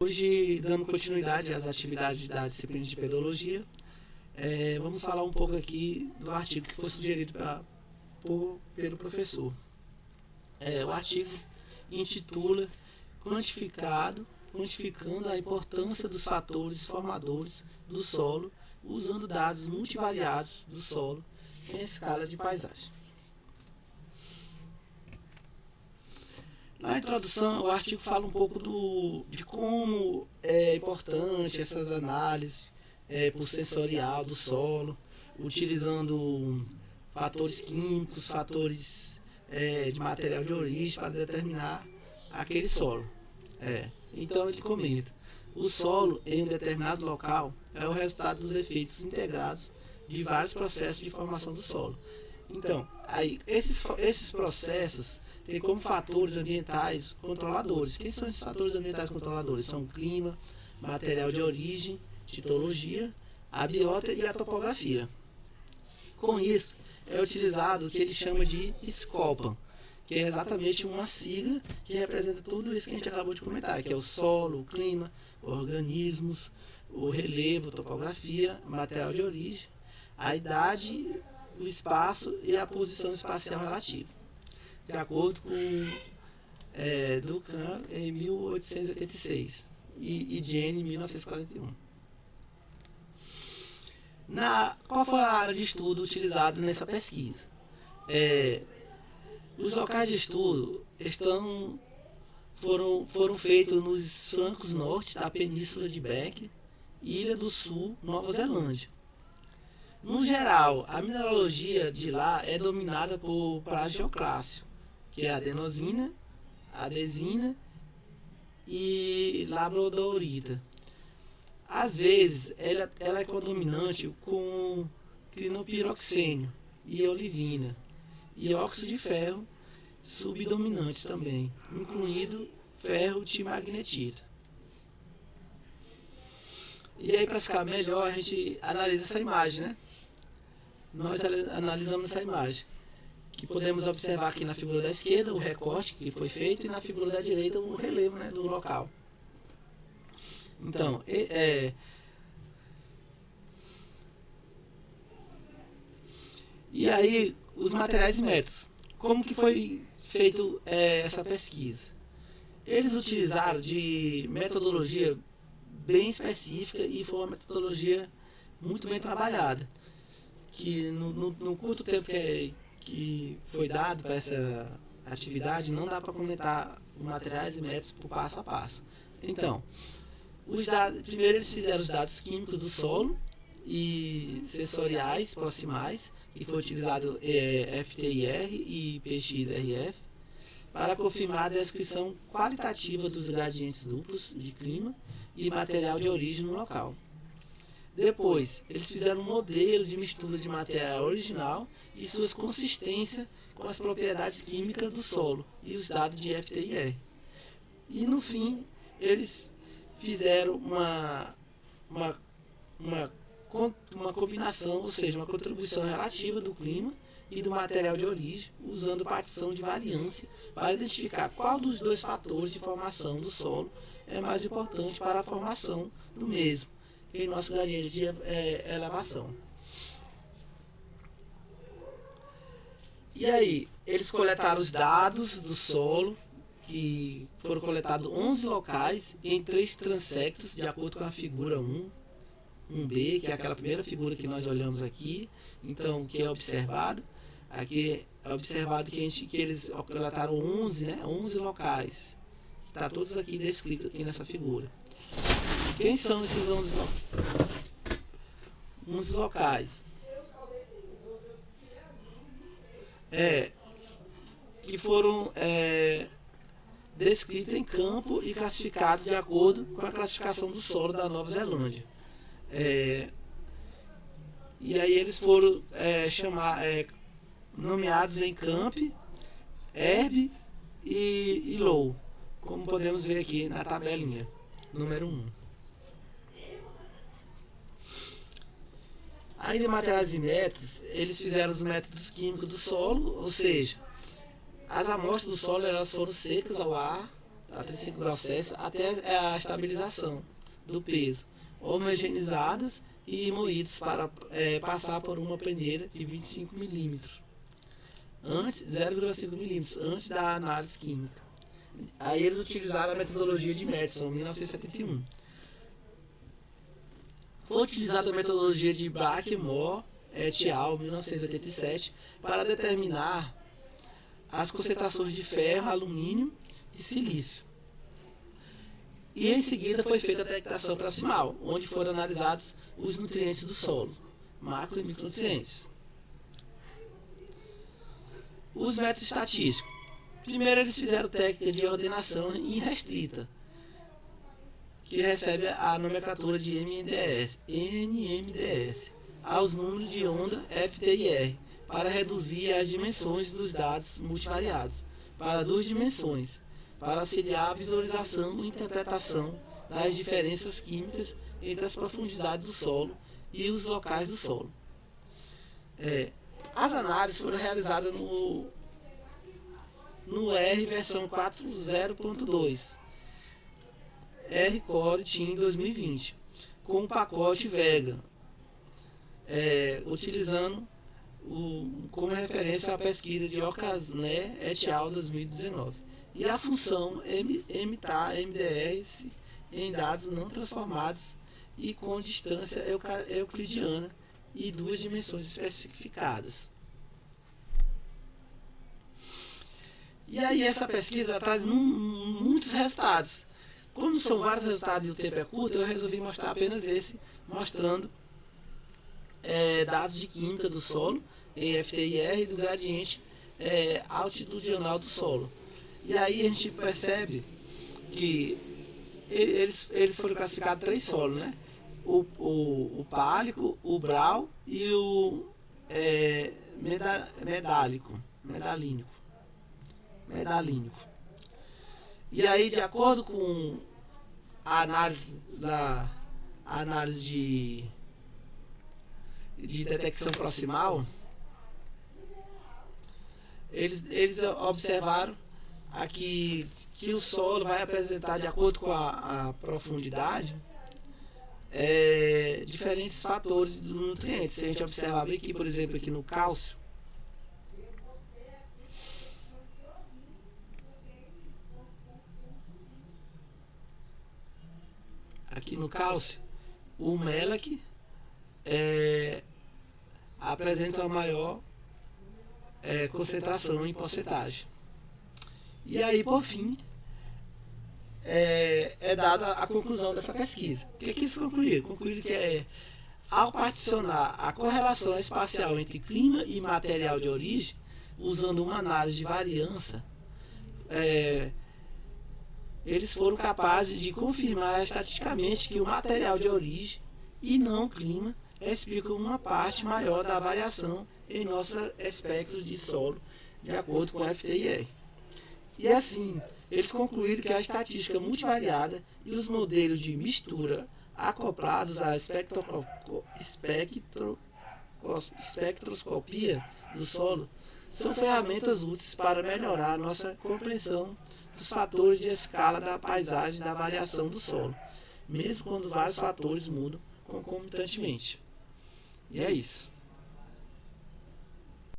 Hoje, dando continuidade às atividades da disciplina de pedologia, vamos falar um pouco aqui do artigo que foi sugerido pelo professor. O artigo intitula Quantificando a importância dos fatores formadores do solo usando dados multivariados do solo em escala de paisagem. Na introdução, o artigo fala um pouco de como é importante essas análises por sensorial do solo, utilizando fatores químicos, fatores de material de origem para determinar aquele solo. Então ele comenta: o solo em um determinado local é o resultado dos efeitos integrados de vários processos de formação do solo. Então, esses processos têm como fatores ambientais controladores. Quem são esses fatores ambientais controladores? São o clima, material de origem, titologia, a biota e a topografia. Com isso, é utilizado o que ele chama de SCOPAM, que é exatamente uma sigla que representa tudo isso que a gente acabou de comentar, que é o solo, o clima, organismos, o relevo, a topografia, material de origem, a idade, o espaço e a posição espacial relativa, de acordo com Duncan em 1886 e Jenne em 1941. Qual foi a área de estudo utilizada nessa pesquisa? Os locais de estudo foram feitos nos flancos norte da Península de Beck, Ilha do Sul, Nova Zelândia. No geral, a mineralogia de lá é dominada por praseoclássio, que é adenosina, adesina e labradorita. Às vezes, ela é condominante com crinopiroxênio e olivina, e óxido de ferro subdominante também, incluindo ferro timagnetita. E aí, para ficar melhor, a gente analisa essa imagem, né? Nós analisamos essa imagem, que podemos observar aqui na figura da esquerda o recorte que foi feito e na figura da direita o relevo, né, do local. Então, e aí os materiais e métodos. Como que foi feito essa pesquisa? Eles utilizaram de metodologia bem específica e foi uma metodologia muito bem trabalhada, que no curto tempo que foi dado para essa atividade, não dá para comentar os materiais e métodos por passo a passo. Então, primeiro eles fizeram os dados químicos do solo e sensoriais proximais, que foi utilizado FTIR e PXRF, para confirmar a descrição qualitativa dos gradientes duplos de clima e material de origem no local. Depois, eles fizeram um modelo de mistura de material original e suas consistências com as propriedades químicas do solo e os dados de FTIR. E no fim, eles fizeram uma combinação, ou seja, uma contribuição relativa do clima e do material de origem, usando partição de variância para identificar qual dos dois fatores de formação do solo é mais importante para a formação do mesmo em nosso gradiente de elevação. E aí, eles coletaram os dados do solo, que foram coletados 11 locais em 3 transectos, de acordo com a figura 1B, que é aquela primeira figura que nós olhamos aqui. Então, que é observado? Aqui é observado que eles coletaram 11 locais. Está todos aqui descritos aqui nessa figura. Quem são esses 11 locais? Que foram descritos em campo e classificados de acordo com a classificação do solo da Nova Zelândia. E aí eles foram nomeados em Camp, Herb e Low, como podemos ver aqui na tabelinha, número 1. Ainda em materiais e métodos, eles fizeram os métodos químicos do solo, ou seja, as amostras do solo elas foram secas ao ar, a 35 graus Celsius, até a estabilização do peso, homogeneizadas e moídos para passar por uma peneira de 25 milímetros, antes 0,5 milímetros, antes da análise química. Aí eles utilizaram a metodologia de Madison, em 1971. Foi utilizada a metodologia de Blackmore et al., 1987, para determinar as concentrações de ferro, alumínio e silício. E em seguida foi feita a detectação proximal, onde foram analisados os nutrientes do solo, macro e micronutrientes. Os métodos estatísticos. Primeiro eles fizeram técnica de ordenação irrestrita, que recebe a nomenclatura de NMDS, aos números de onda FTIR, para reduzir as dimensões dos dados multivariados para 2 dimensões, para auxiliar a visualização e interpretação das diferenças químicas entre as profundidades do solo e os locais do solo. As análises foram realizadas no R versão 4.0.2, R-Core Team 2020, com o pacote Vega, utilizando como referência a pesquisa de Ocasné et al. 2019, e a função MTA MDR em dados não transformados e com distância euclidiana e 2 dimensões especificadas. E aí essa pesquisa traz muitos resultados. Como são vários resultados e o tempo é curto, eu resolvi mostrar apenas esse, mostrando dados de química do solo em FTIR e do gradiente altitudinal do solo. E aí a gente percebe que eles foram classificados 3 solos, né? O pálico, o brau e o medalínico. E aí, de acordo com a análise de detecção proximal, eles observaram aqui que o solo vai apresentar, de acordo com a profundidade, diferentes fatores dos nutrientes. Se a gente observar bem aqui, por exemplo, aqui no cálcio, o MELAC apresenta a maior concentração em porcentagem. E aí, por fim, dada a conclusão dessa pesquisa. O que eles concluíram? Concluíram que ao particionar a correlação espacial entre clima e material de origem, usando uma análise de variância, eles foram capazes de confirmar estatisticamente que o material de origem e não o clima explicam uma parte maior da variação em nosso espectro de solo, de acordo com o FTIR. E assim, eles concluíram que a estatística multivariada e os modelos de mistura acoplados à espectroscopia do solo são ferramentas úteis para melhorar nossa compreensão dos fatores de escala da paisagem da variação do solo, mesmo quando vários fatores mudam concomitantemente. E é isso.